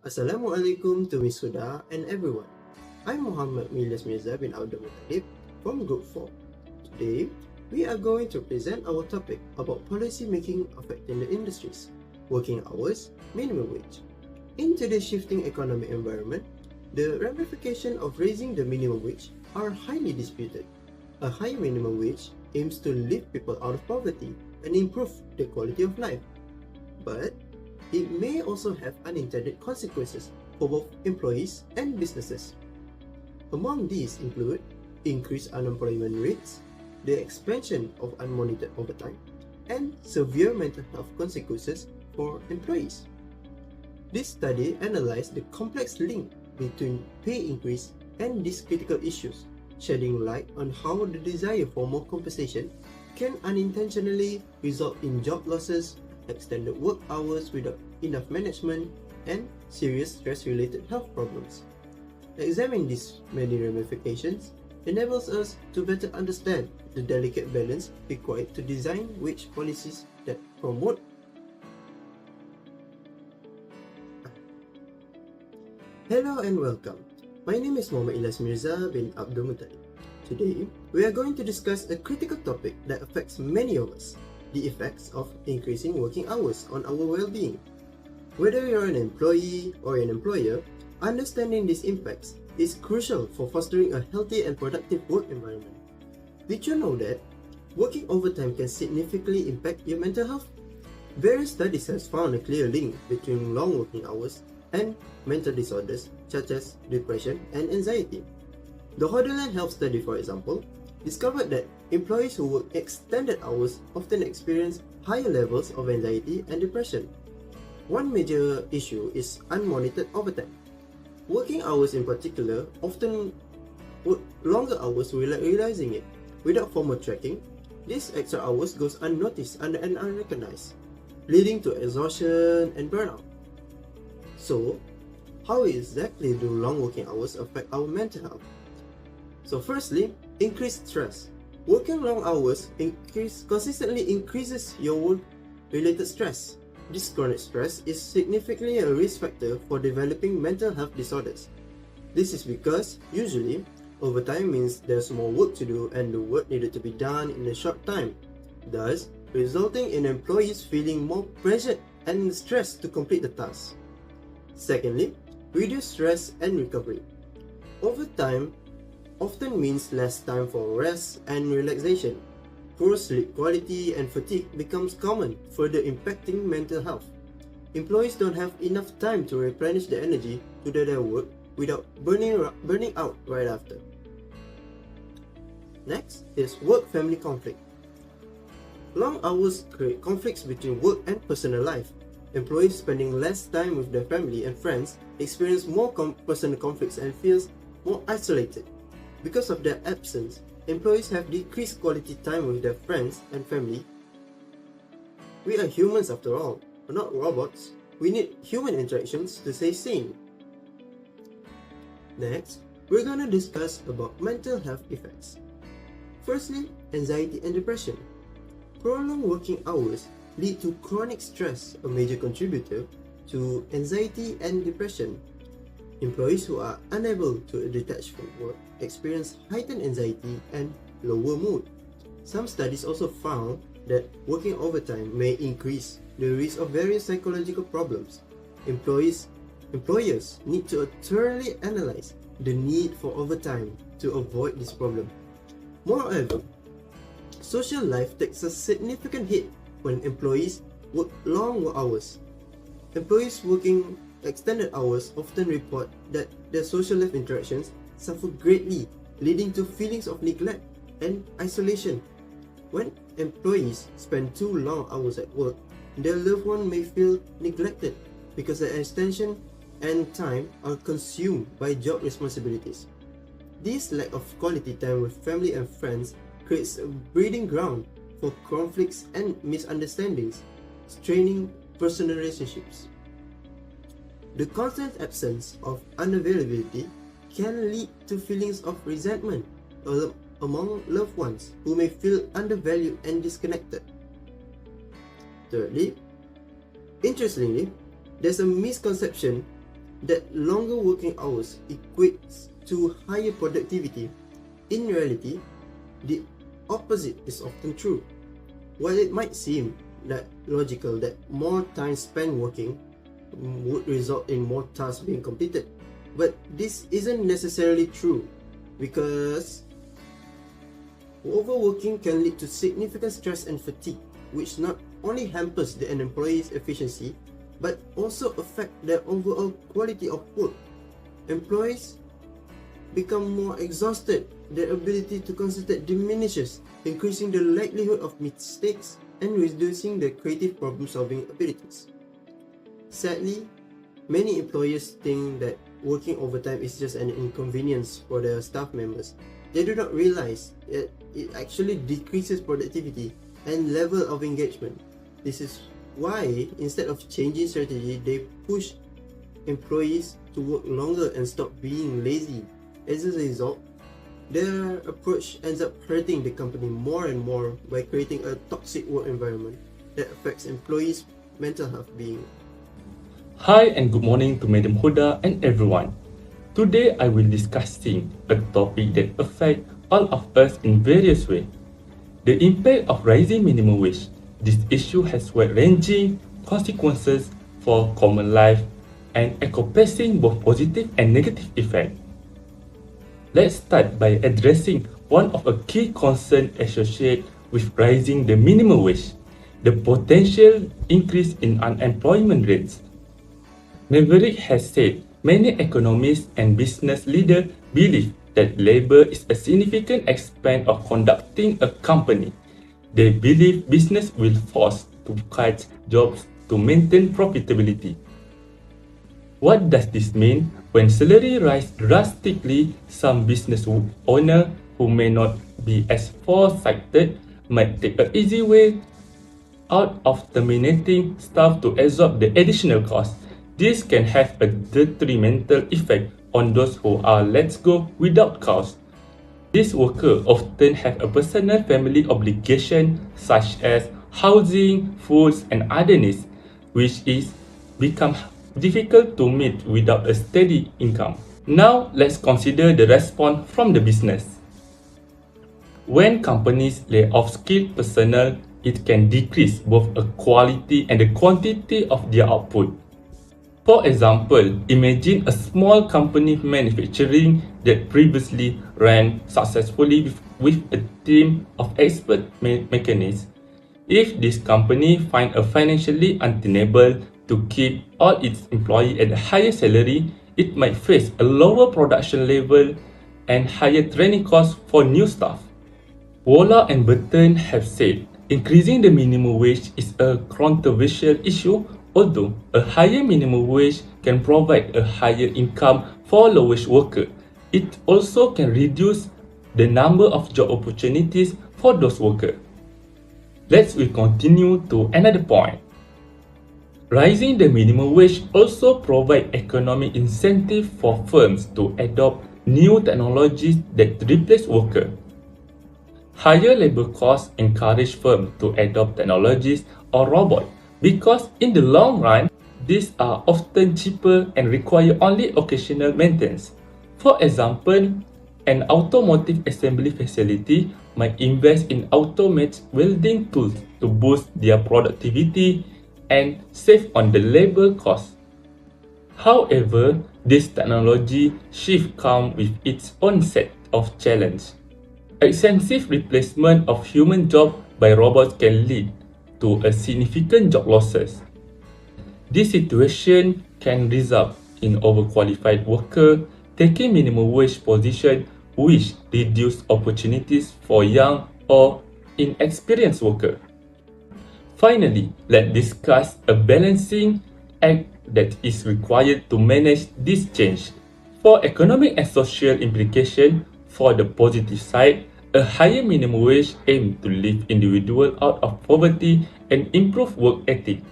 Assalamualaikum to Miss Huda and everyone. I'm Muhammad Milas Mirza bin Abdul Muttalib from Group 4. Today, we are going to present our topic about policy making affecting the industries, working hours, minimum wage. In today's shifting economic environment, the ramifications of raising the minimum wage are highly disputed. A high minimum wage aims to lift people out of poverty and improve the quality of life. But it may also have unintended consequences for both employees and businesses. Among these include increased unemployment rates, the expansion of unmonitored overtime, and severe mental health consequences for employees. This study analyzed the complex link between pay increase and these critical issues, shedding light on how the desire for more compensation can unintentionally result in job losses, extended work hours without enough management, and serious stress-related health problems. Examining these many ramifications enables us to better understand the delicate balance required to design wage policies that promote. Hello and welcome. My name is Muhammad Ilyas Mirza bin Abdul Muttalib. Today, we are going to discuss a critical topic that affects many of us: the effects of increasing working hours on our well-being. Whether you're an employee or an employer, understanding these impacts is crucial for fostering a healthy and productive work environment. Did you know that working overtime can significantly impact your mental health? Various studies have found a clear link between long working hours and mental disorders such as depression and anxiety. The Hodderland Health Study, for example, discovered that employees who work extended hours often experience higher levels of anxiety and depression. One major issue is unmonitored overtime. Working hours in particular often work longer hours without realizing it. Without formal tracking, these extra hours goes unnoticed and unrecognized, leading to exhaustion and burnout. So, how exactly do long working hours affect our mental health? So firstly, increased stress. Working long hours consistently increases your work-related stress. This chronic stress is significantly a risk factor for developing mental health disorders. This is because, usually, overtime means there's more work to do and the work needed to be done in a short time, thus resulting in employees feeling more pressured and stressed to complete the task. Secondly, reduce stress and recovery. Overtime often means less time for rest and relaxation. Poor sleep quality and fatigue becomes common, further impacting mental health. Employees don't have enough time to replenish the energy to do their work without burning out right after. Next is work-family conflict. Long hours create conflicts between work and personal life. Employees spending less time with their family and friends experience more personal conflicts and feel more isolated. Because of their absence, employees have decreased quality time with their friends and family. We are humans after all, we're not robots. We need human interactions to stay sane. Next, we're going to discuss about mental health effects. Firstly, anxiety and depression. Prolonged working hours lead to chronic stress, a major contributor to anxiety and depression. Employees who are unable to detach from work experience heightened anxiety and lower mood. Some studies also found that working overtime may increase the risk of various psychological problems. Employers need to thoroughly analyze the need for overtime to avoid this problem. Moreover, social life takes a significant hit when employees work long hours. Employees working extended hours often report that their social life interactions suffer greatly, leading to feelings of neglect and isolation. When employees spend too long hours at work, their loved one may feel neglected because their attention and time are consumed by job responsibilities. This lack of quality time with family and friends creates a breeding ground for conflicts and misunderstandings, straining personal relationships. The constant absence of unavailability can lead to feelings of resentment among loved ones who may feel undervalued and disconnected. Thirdly, interestingly, there's a misconception that longer working hours equates to higher productivity, in reality, the opposite is often true. While it might seem that logical that more time spent working would result in more tasks being completed, but this isn't necessarily true, because overworking can lead to significant stress and fatigue, which not only hampers an employee's efficiency but also affect their overall quality of work. Employees become more exhausted, their ability to concentrate diminishes, increasing the likelihood of mistakes and reducing their creative problem-solving abilities. Sadly, many employers think that working overtime is just an inconvenience for their staff members. They do not realize that it actually decreases productivity and level of engagement. This is why, instead of changing strategy, they push employees to work longer and stop being lazy. As a result, their approach ends up hurting the company more and more by creating a toxic work environment that affects employees' mental health being. Hi and good morning to Madam Huda and everyone. Today I will discussing a topic that affects all of us in various ways. The impact of rising minimum wage. This issue has wide-ranging consequences for common life and encompassing both positive and negative effects. Let's start by addressing one of the key concerns associated with rising the minimum wage, the potential increase in unemployment rates. Maverick has said many economists and business leaders believe that labor is a significant aspect of conducting a company. They believe business will force to cut jobs to maintain profitability. What does this mean? When salary rise drastically, some business owners who may not be as foresighted might take an easy way out of terminating staff to absorb the additional cost. This can have a detrimental effect on those who are let go without cause. These workers often have a personal family obligation such as housing, foods, and other needs, which is become difficult to meet without a steady income. Now, let's consider the response from the business. When companies lay off skilled personnel, it can decrease both the quality and the quantity of their output. For example, imagine a small company manufacturing that previously ran successfully with a team of expert mechanics. If this company finds it financially untenable to keep all its employees at a higher salary, it might face a lower production level and higher training costs for new staff. Waller and Burton have said increasing the minimum wage is a controversial issue. Although a higher minimum wage can provide a higher income for low-wage workers, it also can reduce the number of job opportunities for those workers. Let's continue to another point. Rising the minimum wage also provides economic incentive for firms to adopt new technologies that replace workers. Higher labor costs encourage firms to adopt technologies or robots, because in the long run, these are often cheaper and require only occasional maintenance. For example, an automotive assembly facility might invest in automated welding tools to boost their productivity and save on the labor costs. However, this technology shift comes with its own set of challenges. Extensive replacement of human jobs by robots can lead to a significant job losses. This situation can result in overqualified workers taking minimum wage positions, which reduce opportunities for young or inexperienced workers. Finally, let's discuss a balancing act that is required to manage this change. For economic and social implications, for the positive side, a higher minimum wage aims to lift individuals out of poverty and improve work ethic.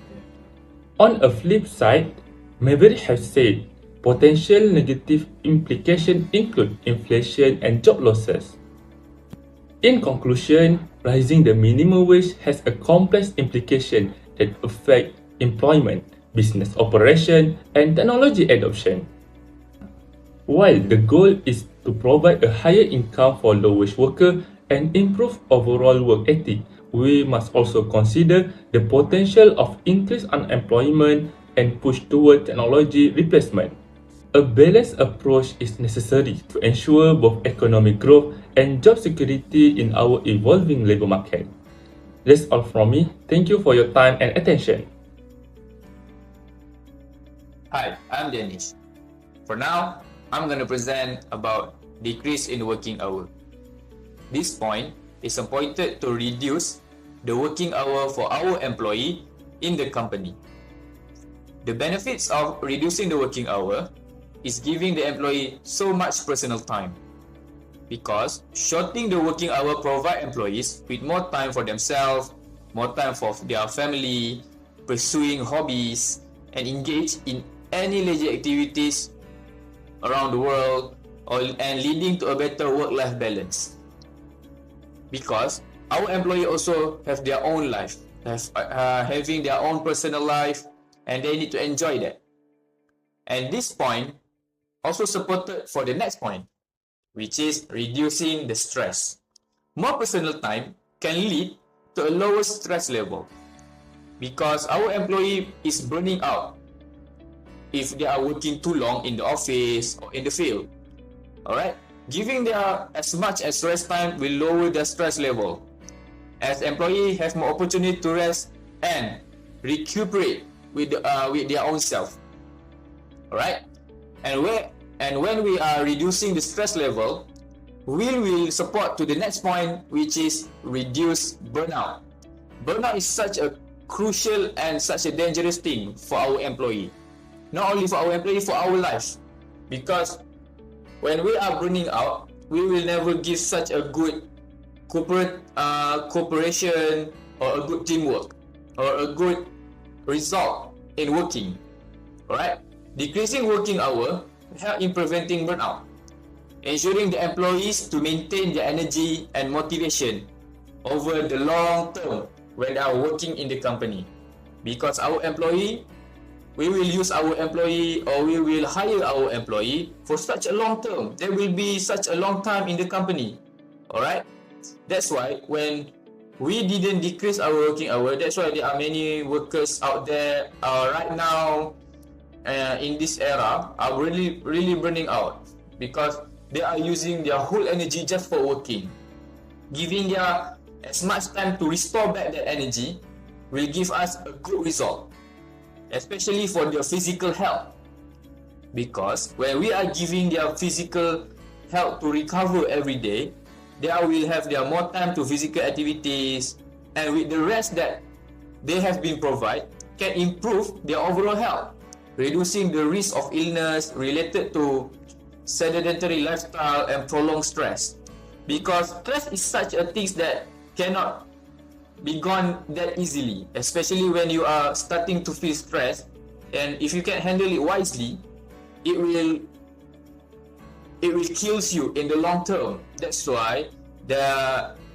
On a flip side, Maverick has said potential negative implications include inflation and job losses. In conclusion, rising the minimum wage has a complex implication that affect employment, business operation, and technology adoption. While the goal is to provide a higher income for low-wage workers and improve overall work ethic, we must also consider the potential of increased unemployment and push toward technology replacement. A balanced approach is necessary to ensure both economic growth and job security in our evolving labor market. That's all from me. Thank you for your time and attention. Hi, I'm Dennis. For now, I'm going to present about decrease in working hour. This point is appointed to reduce the working hour for our employee in the company. The benefits of reducing the working hour is giving the employee so much personal time, because shortening the working hour provide employees with more time for themselves, more time for their family, pursuing hobbies, and engage in any leisure activities around the world, and leading to a better work-life balance. Because our employees also have their own life, having their own personal life, and they need to enjoy that. And this point also supported for the next point, which is reducing the stress. More personal time can lead to a lower stress level, because our employee is burning out if they are working too long in the office or in the field. Alright, giving their as much as rest time will lower their stress level, as employees have more opportunity to rest and recuperate with their own self. Alright, and when we are reducing the stress level, we will support to the next point, which is reduce burnout. Burnout is such a crucial and such a dangerous thing for our employee. Not only for our employee, for our life. Because when we are burning out, we will never give such a good cooperation or a good teamwork or a good result in working. Alright? Decreasing working hour help in preventing burnout, ensuring the employees to maintain their energy and motivation over the long term when they are working in the company. Because our employee, we will use our employee, or we will hire our employee for such a long term. There will be such a long time in the company. Alright? That's why when we didn't decrease our working hour, that's why there are many workers out there right now in this era are really burning out, because they are using their whole energy just for working. Giving their as much time to restore back that energy will give us a good result, especially for their physical health. Because when we are giving their physical health to recover every day, they will have their more time to physical activities, and with the rest that they have been provided can improve their overall health, reducing the risk of illness related to sedentary lifestyle and prolonged stress. Because stress is such a thing that cannot be gone that easily, especially when you are starting to feel stressed. And if you can handle it wisely, it will kill you in the long term. That's why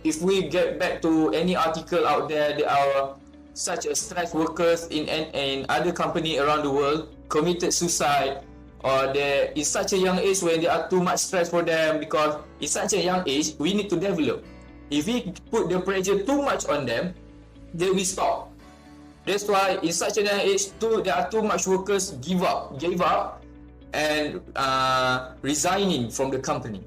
if we get back to any article out there, there are such as stress workers in other company around the world committed suicide, or they in such a young age when there are too much stress for them. Because in such a young age, we need to develop. If we put the pressure too much on them, they will stop. That's why in such a young age, there are too much workers gave up, and resigning from the company.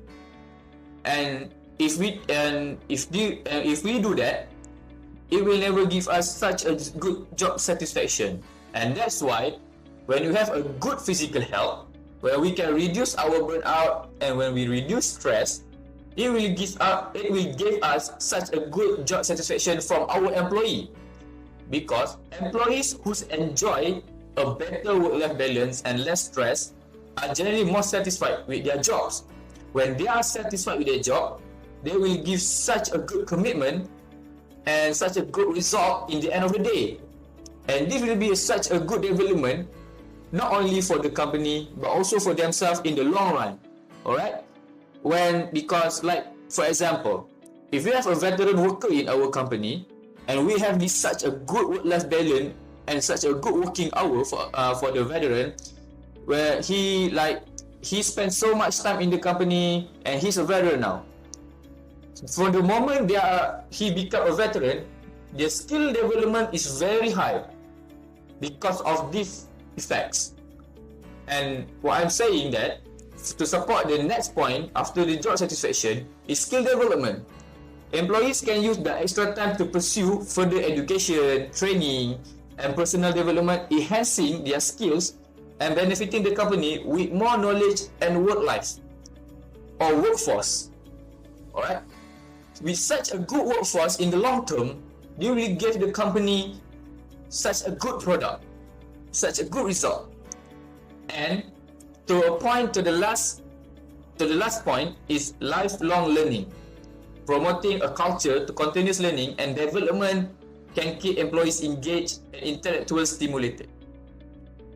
And if we do that, it will never give us such a good job satisfaction. And that's why when you have a good physical health, where we can reduce our burnout, and when we reduce stress, it will give us such a good job satisfaction from our employee. Because employees who enjoy a better work-life balance and less stress are generally more satisfied with their jobs. When they are satisfied with their job, they will give such a good commitment and such a good result in the end of the day. And this will be such a good development, not only for the company but also for themselves in the long run. Alright? Because like, for example, if we have a veteran worker in our company and we have such a good work-life balance and such a good working hour for the veteran, where he spends so much time in the company and he's a veteran now. From the moment he become a veteran, their skill development is very high because of these effects. And what I'm saying that to support the next point after the job satisfaction is skill development. Employees can use the extra time to pursue further education, training, and personal development, enhancing their skills and benefiting the company with more knowledge and work life or workforce. Alright? With such a good workforce in the long term, they will give the company such a good product, such a good result. And to the last point is lifelong learning. Promoting a culture to continuous learning and development can keep employees engaged and intellectually stimulated.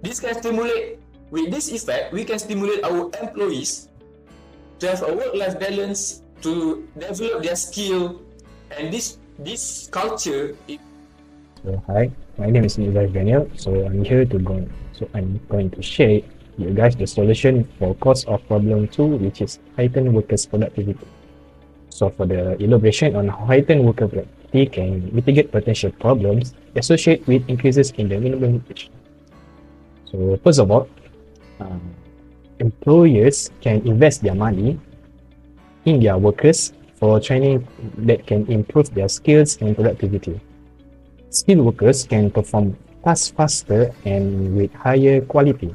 With this effect, we can stimulate our employees to have a work-life balance, to develop their skill, and this culture. Hi, my name is Daniel. I'm going to share you guys the solution for cause of problem 2, which is heightened workers' productivity. So for the elaboration on how heightened worker productivity can mitigate potential problems associated with increases in the minimum wage. So first of all, employers can invest their money in their workers for training that can improve their skills and productivity. Skilled workers can perform tasks faster and with higher quality,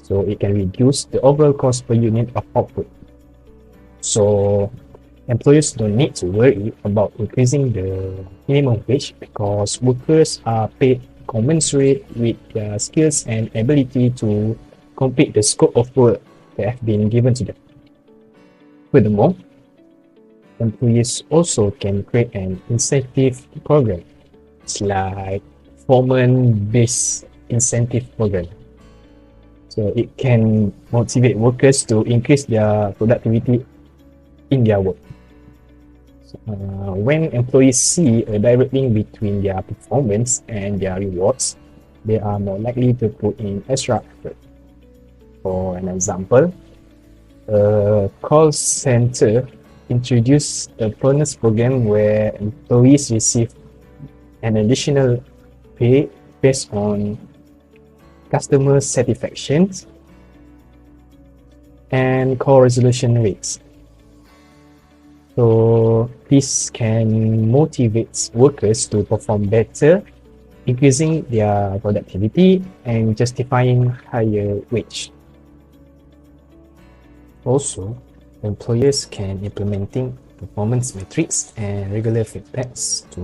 so it can reduce the overall cost per unit of output. So employers don't need to worry about increasing the minimum wage because workers are paid commensurate with their skills and ability to complete the scope of work that have been given to them. Furthermore, employees also can create an incentive program. It's like performance-based incentive program. So it can motivate workers to increase their productivity in their work. When employees see a direct link between their performance and their rewards, they are more likely to put in extra effort. For an example, a call center introduced a bonus program where employees receive an additional pay based on customer satisfaction and call resolution rates. So this can motivate workers to perform better, increasing their productivity and justifying higher wage. Also, employers can implementing performance metrics and regular feedbacks to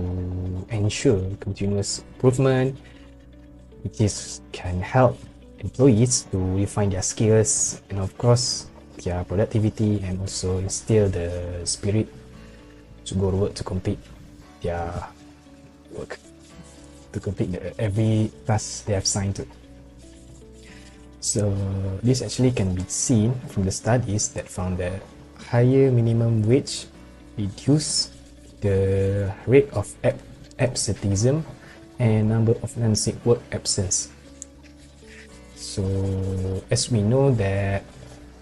ensure continuous improvement, which can help employees to refine their skills and of course their productivity, and also instill the spirit to go to work to complete their work, to complete every task they have signed to. So this actually can be seen from the studies that found that higher minimum wage reduce the rate of absenteeism and number of non-sick work absence. So as we know that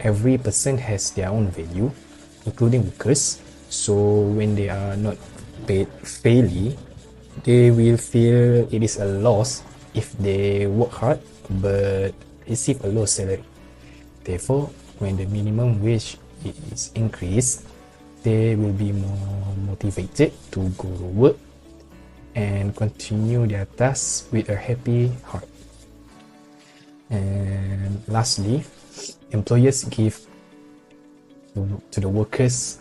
every person has their own value, including workers. So when they are not paid fairly, they will feel it is a loss if they work hard but receive a low salary. Therefore, when the minimum wage is increased, they will be more motivated to go to work and continue their tasks with a happy heart. And lastly, employers give to the workers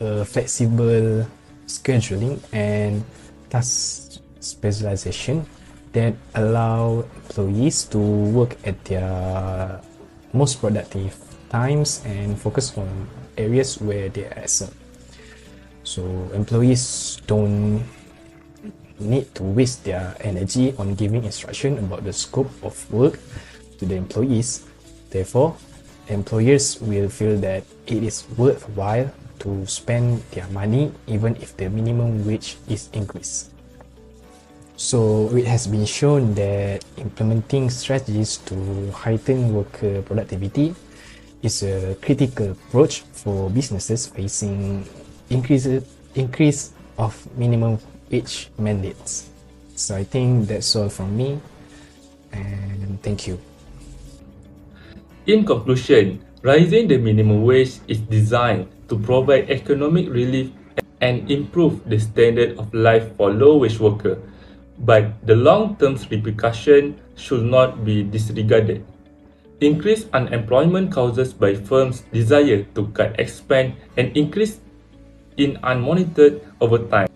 a flexible scheduling and task specialization that allow employees to work at their most productive times and focus on areas where they excel. So employees don't need to waste their energy on giving instruction about the scope of work to the employees. Therefore, employers will feel that it is worthwhile to spend their money even if the minimum wage is increased. So it has been shown that implementing strategies to heighten worker productivity is a critical approach for businesses facing increase of minimum wage mandates. So I think that's all from me, and thank you. In conclusion, raising the minimum wage is designed to provide economic relief and improve the standard of life for low-wage workers, but the long-term repercussions should not be disregarded. Increased unemployment causes by firms' desire to cut expense and increase in unmonitored overtime,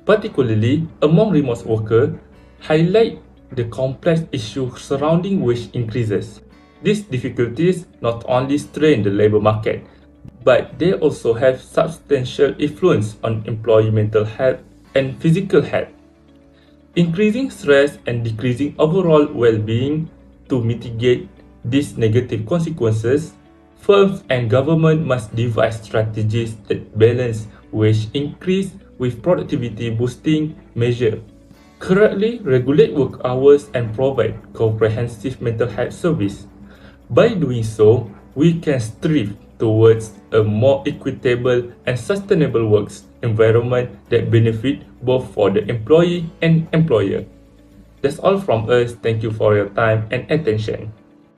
particularly among remote workers, highlight the complex issues surrounding wage increases. These difficulties not only strain the labor market, but they also have substantial influence on employee mental health and physical health. Increasing stress and decreasing overall well-being. To mitigate these negative consequences, firms and government must devise strategies that balance wage increase with productivity boosting measures. Correctly regulate work hours and provide comprehensive mental health service. By doing so, we can strive towards a more equitable and sustainable work environment that benefit both for the employee and employer. That's all from us. Thank you for your time and attention.